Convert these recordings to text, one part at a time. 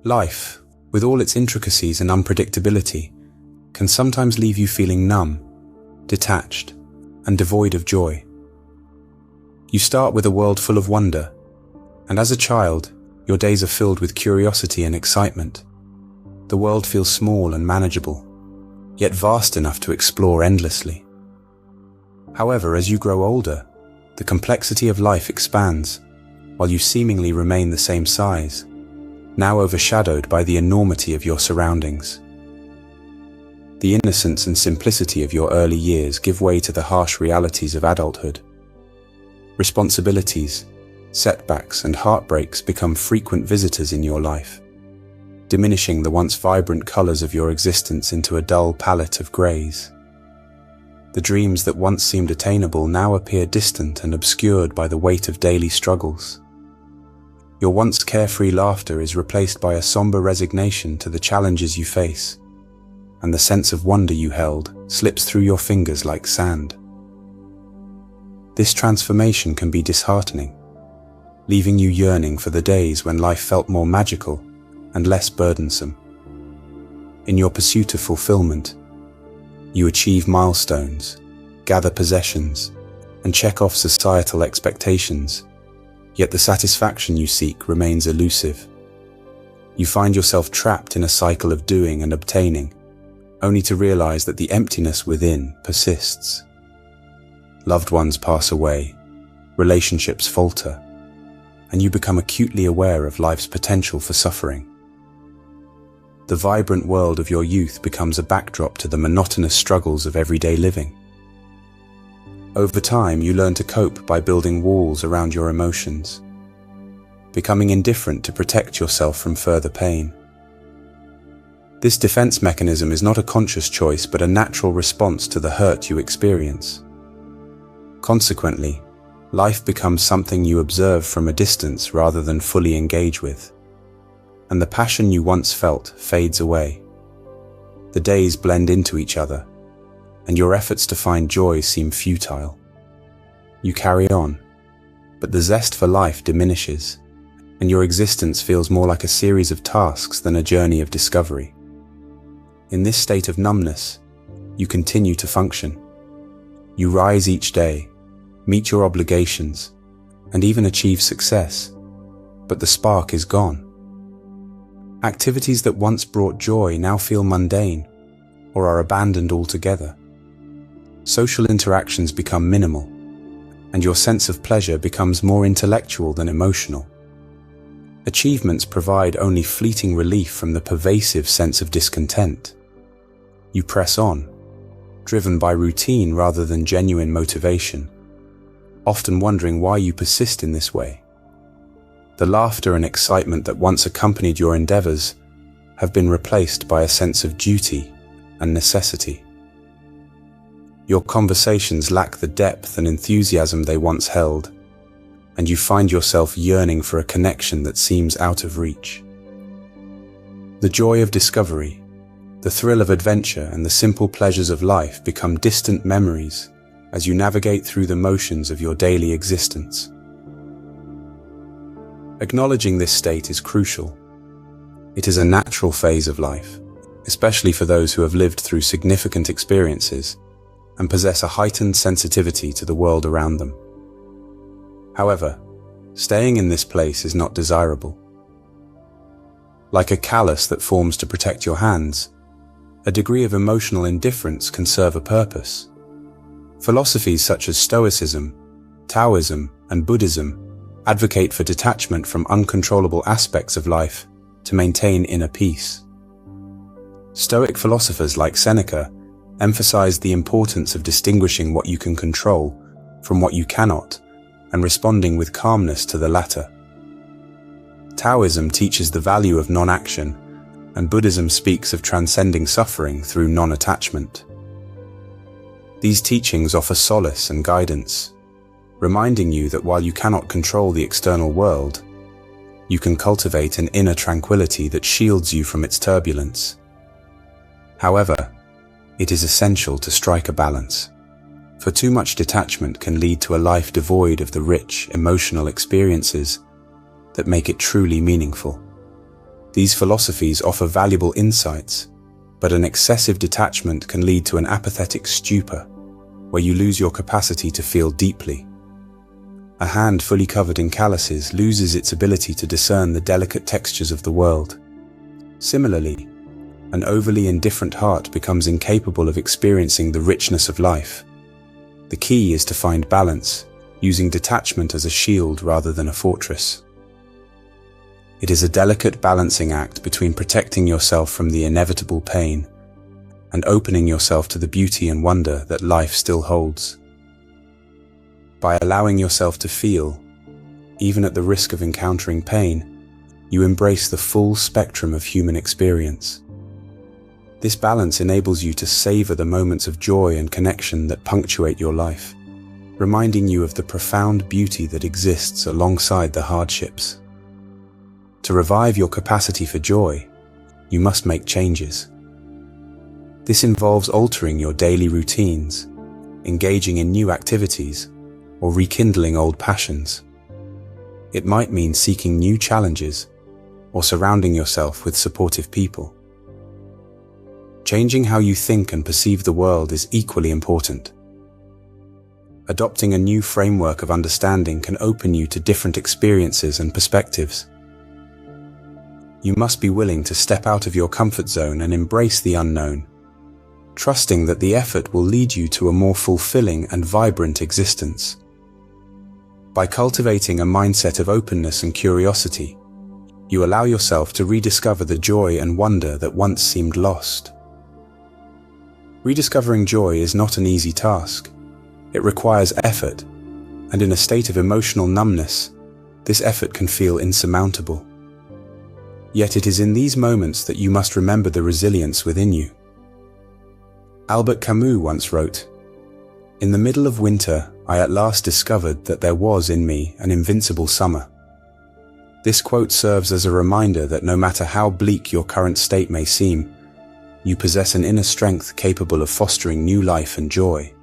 Life, with all its intricacies and unpredictability, can sometimes leave you feeling numb, detached, and devoid of joy. You start with a world full of wonder, and as a child, your days are filled with curiosity and excitement. The world feels small and manageable, yet vast enough to explore endlessly. However, as you grow older, the complexity of life expands, while you seemingly remain the same size, now overshadowed by the enormity of your surroundings. The innocence and simplicity of your early years give way to the harsh realities of adulthood. Responsibilities, setbacks, and heartbreaks become frequent visitors in your life, diminishing the once vibrant colors of your existence into a dull palette of grays. The dreams that once seemed attainable now appear distant and obscured by the weight of daily struggles. Your once carefree laughter is replaced by a somber resignation to the challenges you face, and the sense of wonder you held slips through your fingers like sand. This transformation can be disheartening, leaving you yearning for the days when life felt more magical and less burdensome. In your pursuit of fulfillment, you achieve milestones, gather possessions, and check off societal expectations, yet the satisfaction you seek remains elusive. You find yourself trapped in a cycle of doing and obtaining, only to realize that the emptiness within persists. Loved ones pass away, relationships falter, and you become acutely aware of life's potential for suffering. The vibrant world of your youth becomes a backdrop to the monotonous struggles of everyday living. Over time, you learn to cope by building walls around your emotions, becoming indifferent to protect yourself from further pain. This defense mechanism is not a conscious choice but a natural response to the hurt you experience. Consequently, life becomes something you observe from a distance rather than fully engage with, and the passion you once felt fades away. The days blend into each other, and your efforts to find joy seem futile. You carry on, but the zest for life diminishes, and your existence feels more like a series of tasks than a journey of discovery. In this state of numbness, you continue to function. You rise each day, meet your obligations, and even achieve success, but the spark is gone. Activities that once brought joy now feel mundane, or are abandoned altogether. Social interactions become minimal, and your sense of pleasure becomes more intellectual than emotional. Achievements provide only fleeting relief from the pervasive sense of discontent. You press on, driven by routine rather than genuine motivation, often wondering why you persist in this way. The laughter and excitement that once accompanied your endeavors have been replaced by a sense of duty and necessity. Your conversations lack the depth and enthusiasm they once held, and you find yourself yearning for a connection that seems out of reach. The joy of discovery, the thrill of adventure, and the simple pleasures of life become distant memories as you navigate through the motions of your daily existence. Acknowledging this state is crucial. It is a natural phase of life, especially for those who have lived through significant experiences and possess a heightened sensitivity to the world around them. However, staying in this place is not desirable. Like a callus that forms to protect your hands, a degree of emotional indifference can serve a purpose. Philosophies such as Stoicism, Taoism, and Buddhism advocate for detachment from uncontrollable aspects of life to maintain inner peace. Stoic philosophers like Seneca emphasize the importance of distinguishing what you can control from what you cannot, and responding with calmness to the latter. Taoism teaches the value of non-action, and Buddhism speaks of transcending suffering through non-attachment. These teachings offer solace and guidance, reminding you that while you cannot control the external world, you can cultivate an inner tranquility that shields you from its turbulence. However, it is essential to strike a balance, for too much detachment can lead to a life devoid of the rich, emotional experiences that make it truly meaningful. These philosophies offer valuable insights, but an excessive detachment can lead to an apathetic stupor, where you lose your capacity to feel deeply. A hand fully covered in calluses loses its ability to discern the delicate textures of the world. Similarly, an overly indifferent heart becomes incapable of experiencing the richness of life. The key is to find balance, using detachment as a shield rather than a fortress. It is a delicate balancing act between protecting yourself from the inevitable pain and opening yourself to the beauty and wonder that life still holds. By allowing yourself to feel, even at the risk of encountering pain, you embrace the full spectrum of human experience. This balance enables you to savor the moments of joy and connection that punctuate your life, reminding you of the profound beauty that exists alongside the hardships. To revive your capacity for joy, you must make changes. This involves altering your daily routines, engaging in new activities, or rekindling old passions. It might mean seeking new challenges or surrounding yourself with supportive people. Changing how you think and perceive the world is equally important. Adopting a new framework of understanding can open you to different experiences and perspectives. You must be willing to step out of your comfort zone and embrace the unknown, trusting that the effort will lead you to a more fulfilling and vibrant existence. By cultivating a mindset of openness and curiosity, you allow yourself to rediscover the joy and wonder that once seemed lost. Rediscovering joy is not an easy task. It requires effort, and in a state of emotional numbness, this effort can feel insurmountable. Yet it is in these moments that you must remember the resilience within you. Albert Camus once wrote, "In the middle of winter, I at last discovered that there was in me an invincible summer." This quote serves as a reminder that no matter how bleak your current state may seem, you possess an inner strength capable of fostering new life and joy.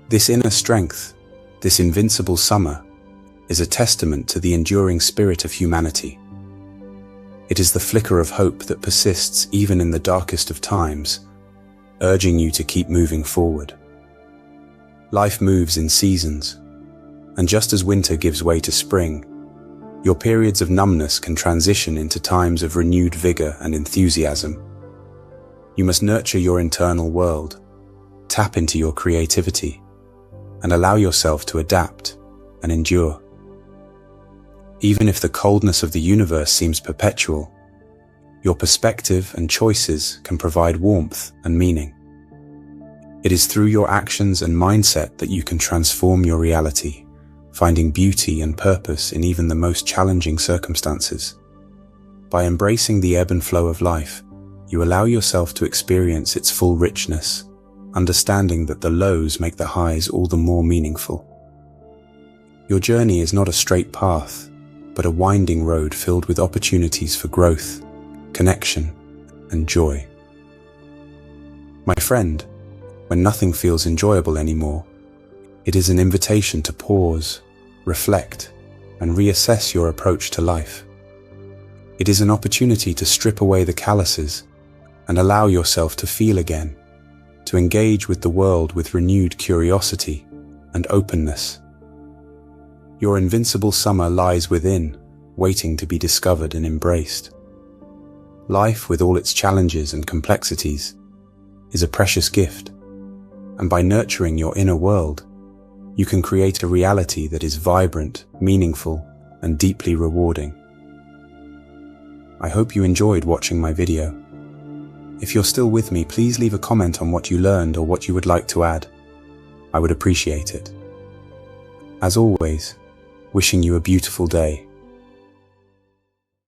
This inner strength, this invincible summer, is a testament to the enduring spirit of humanity. It is the flicker of hope that persists even in the darkest of times, urging you to keep moving forward. Life moves in seasons, and just as winter gives way to spring, your periods of numbness can transition into times of renewed vigor and enthusiasm. You must nurture your internal world, tap into your creativity, and allow yourself to adapt and endure. Even if the coldness of the universe seems perpetual, your perspective and choices can provide warmth and meaning. It is through your actions and mindset that you can transform your reality, finding beauty and purpose in even the most challenging circumstances. By embracing the ebb and flow of life, you allow yourself to experience its full richness, understanding that the lows make the highs all the more meaningful. Your journey is not a straight path, but a winding road filled with opportunities for growth, connection, and joy. My friend, when nothing feels enjoyable anymore, it is an invitation to pause, reflect, and reassess your approach to life. It is an opportunity to strip away the calluses and allow yourself to feel again, to engage with the world with renewed curiosity and openness. Your invincible summer lies within, waiting to be discovered and embraced. Life, with all its challenges and complexities, is a precious gift, and by nurturing your inner world, you can create a reality that is vibrant, meaningful, and deeply rewarding. I hope you enjoyed watching my video. If you're still with me, please leave a comment on what you learned or what you would like to add. I would appreciate it. As always, wishing you a beautiful day.